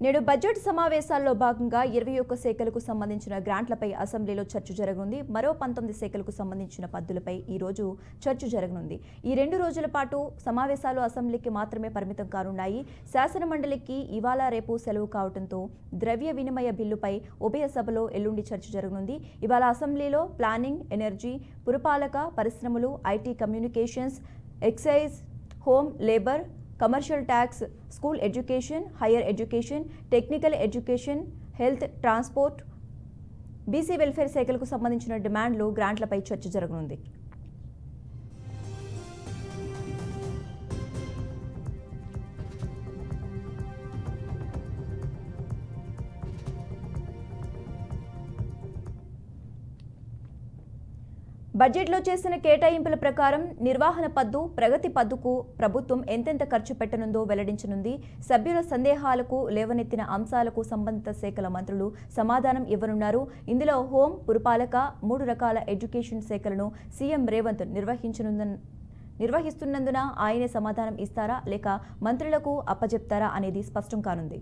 నేడు బడ్జెట్ సమావేశాల్లో భాగంగా 21 శాఖలకు సంబంధించిన గ్రాంట్లపై అసెంబ్లీలో చర్చ జరగనుంది. మరో 19 శాఖలకు సంబంధించిన పద్దులపై ఈ రోజు చర్చ జరగనుంది. ఈ 2 రోజుల పాటు సమావేశాలు అసెంబ్లీకి మాత్రమే పరిమితం కానున్నాయి. శాసనమండలికి ఇవాళ రేపు సెలవు కావడంతో ద్రవ్య వినిమయ బిల్లుపై ఉభయ సభలో ఎల్లుండి చర్చ జరగనుంది. ఇవాళ అసెంబ్లీలో ప్లానింగ్, ఎనర్జీ, పురపాలక, పరిశ్రమలు, IT, communications, excise, home, labour, commercial tax, school education, higher education, technical education, health, transport, BC welfare శాఖలకు సంబంధించిన డిమాండ్లు, గ్రాంట్లపై చర్చ జరగనుంది. బడ్జెట్లో చేసిన కేటాయింపుల ప్రకారం నిర్వహణ పద్దు, ప్రగతి పద్దుకు ప్రభుత్వం ఎంతెంత ఖర్చు పెట్టనుందో వెల్లడించనుంది. సభ్యుల సందేహాలకు లేవనెత్తిన అంశాలకు సంబంధిత శాఖల మంత్రులు సమాధానం ఇవ్వనున్నారు. ఇందులో హోం, పురపాలక, 3 రకాల ఎడ్యుకేషన్ శాఖలను సీఎం రేవంత్ నిర్వహిస్తున్నందున ఆయనే సమాధానం ఇస్తారా లేక మంత్రులకు అప్పజెప్తారా అనేది స్పష్టం కానుంది.